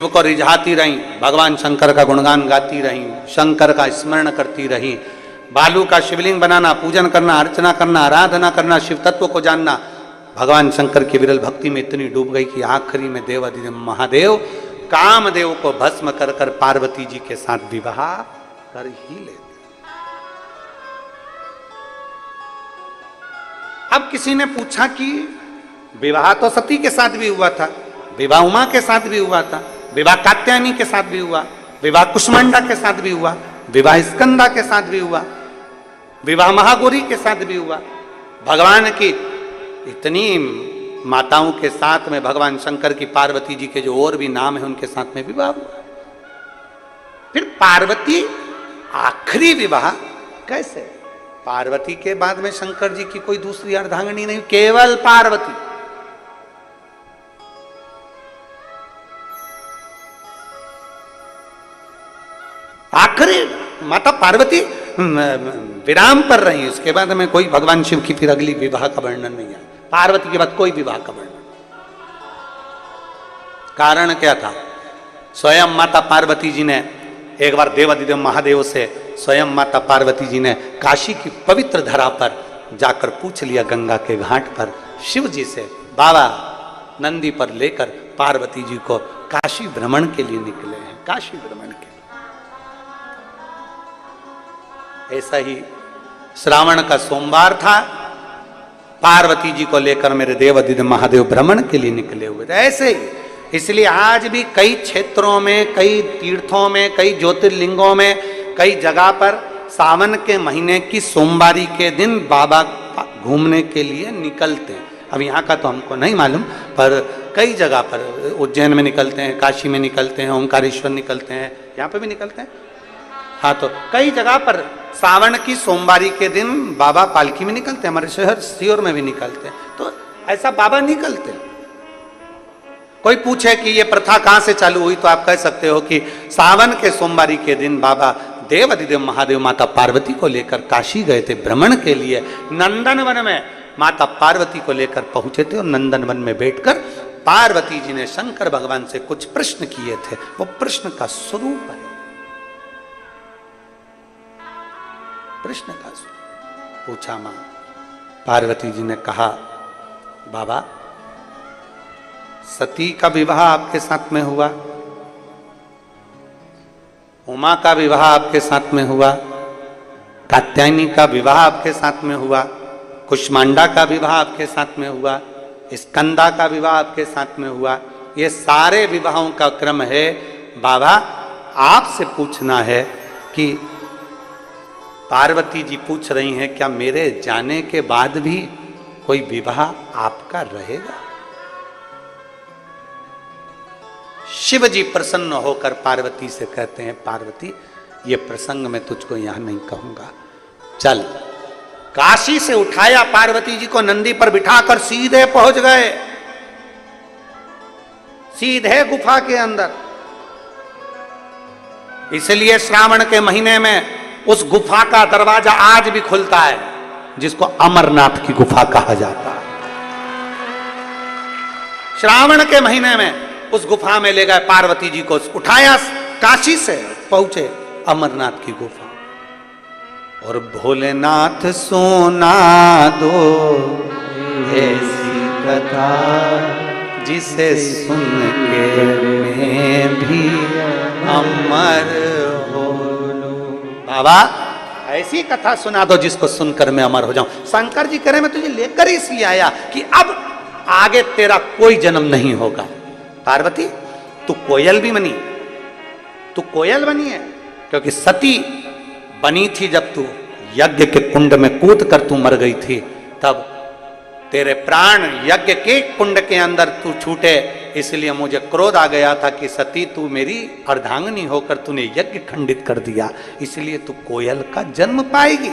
को रिझाती रहीं, भगवान शंकर का गुणगान गाती रहीं, शंकर का स्मरण करती रहीं, बालू का शिवलिंग बनाना, पूजन करना, अर्चना करना, आराधना करना, शिव तत्व को जानना। भगवान शंकर की विरल भक्ति में इतनी डूब गई कि आखिरी में देवाधिदेव महादेव कामदेव को भस्म कर कर पार्वती जी के साथ विवाह कर ही लेते। अब किसी ने पूछा कि विवाह तो सती के साथ भी हुआ था, विवाह उमा के साथ भी हुआ था, विवाह कात्यायनी के साथ भी हुआ, विवाह कुष्मांडा के साथ भी हुआ, विवाह स्कंदा के साथ भी हुआ, विवाह महागौरी के साथ भी हुआ, भगवान की इतनी माताओं के साथ में भगवान शंकर की पार्वती जी के जो और भी नाम है उनके साथ में विवाह हुआ। फिर पार्वती आखिरी विवाह कैसे? पार्वती के बाद में शंकर जी की कोई दूसरी अर्धांगिनी नहीं, केवल पार्वती। आखिरी माता पार्वती विराम पर रही, उसके बाद में कोई भगवान शिव की फिर अगली विवाह का वर्णन नहीं है। पार्वती के बाद कोई विवाह का वर्णन। कारण क्या था? स्वयं माता पार्वती जी ने एक बार देवाधिदेव महादेव से स्वयं माता पार्वती जी ने काशी की पवित्र धरा पर जाकर पूछ लिया, गंगा के घाट पर शिव जी से, बाबा नंदी पर लेकर पार्वती जी को काशी भ्रमण के लिए निकले हैं, काशी भ्रमण के। ऐसा ही श्रावण का सोमवार था, पार्वती जी को लेकर मेरे देवाधिदेव महादेव भ्रमण के लिए निकले हुए थे। ऐसे ही इसलिए आज भी कई क्षेत्रों में, कई तीर्थों में, कई ज्योतिर्लिंगों में, कई जगह पर सावन के महीने की सोमवारी के दिन बाबा घूमने के लिए निकलते हैं। अब यहाँ का तो हमको नहीं मालूम, पर कई जगह पर उज्जैन में निकलते हैं, काशी में निकलते हैं, ओंकारेश्वर निकलते हैं, यहाँ पे भी निकलते हैं। हाँ, तो कई जगह पर सावन की सोमवारी के दिन बाबा पालकी में निकलते हैं, हमारे शहर सीहोर में भी निकलते हैं। तो ऐसा बाबा निकलते हैं। कोई पूछे कि ये प्रथा कहाँ से चालू हुई, तो आप कह सकते हो कि सावन के सोमवारी के दिन बाबा देवाधिदेव महादेव माता पार्वती को लेकर काशी गए थे भ्रमण के लिए। नंदनवन में माता पार्वती को लेकर पहुंचे थे और नंदनवन में बैठकर पार्वती जी ने शंकर भगवान से कुछ प्रश्न किए थे। वो प्रश्न का स्वरूप है, प्रश्न का स्वरूप। पूछा मां पार्वती जी ने कहा, बाबा सती का विवाह आपके साथ में हुआ, उमा का विवाह आपके साथ में हुआ, कात्यायनी का विवाह आपके साथ में हुआ, कुष्मांडा का विवाह आपके साथ में हुआ, स्कंदा का विवाह आपके साथ में हुआ। ये सारे विवाहों का क्रम है। बाबा आपसे पूछना है कि पार्वती जी पूछ रही हैं, क्या मेरे जाने के बाद भी कोई विवाह आपका रहेगा? शिव जी प्रसन्न होकर पार्वती से कहते हैं, पार्वती ये प्रसंग मैं तुझको यहां नहीं कहूंगा, चल। काशी से उठाया, पार्वती जी को नंदी पर बिठाकर सीधे पहुंच गए, सीधे गुफा के अंदर। इसलिए श्रावण के महीने में उस गुफा का दरवाजा आज भी खुलता है, जिसको अमरनाथ की गुफा कहा जाता है। श्रावण के महीने में उस गुफा में ले गए पार्वती जी को, उठाया, काशी से पहुंचे अमरनाथ की गुफा। और भोलेनाथ सोना दो ऐसी कथा जिसे सुन के मैं भी अमर हो। बाबा ऐसी कथा सुना दो जिसको सुनकर मैं अमर हो जाऊं। शंकर जी कह रहे मैं तुझे लेकर इसलिए आया कि अब आगे तेरा कोई जन्म नहीं होगा। पार्वती तू कोयल भी बनी, तू कोयल बनी है, क्योंकि सती बनी थी जब तू यज्ञ के कुंड में कूद कर तू मर गई थी, तब तेरे प्राण यज्ञ के कुंड के अंदर तू छूटे। इसलिए मुझे क्रोध आ गया था कि सती तू मेरी अर्धांगिनी होकर तूने यज्ञ खंडित कर दिया, इसलिए तू कोयल का जन्म पाएगी।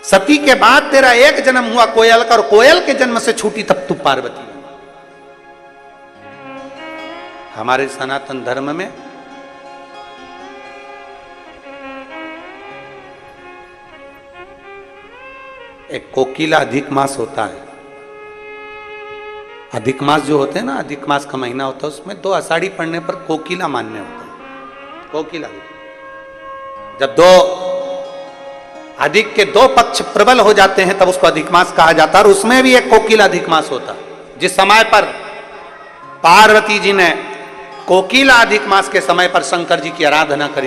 सती के बाद तेरा एक जन्म हुआ कोयल का, और कोयल के जन्म से छूटी तब तू पार्वती। हमारे सनातन धर्म में एक कोकिला अधिक मास होता है। अधिक मास जो होते हैं ना, अधिक मास का महीना होता है, उसमें 2 आषाढ़ी पढ़ने पर कोकिला मान्य होता है। कोकिला, जब 2 अधिक के 2 पक्ष प्रबल हो जाते हैं तब उसको अधिक मास कहा जाता है। और उसमें भी एक कोकिला अधिक मास होता है। जिस समय पर पार्वती जी ने कोकिला अधिक मास के समय पर शंकर जी की आराधना करी,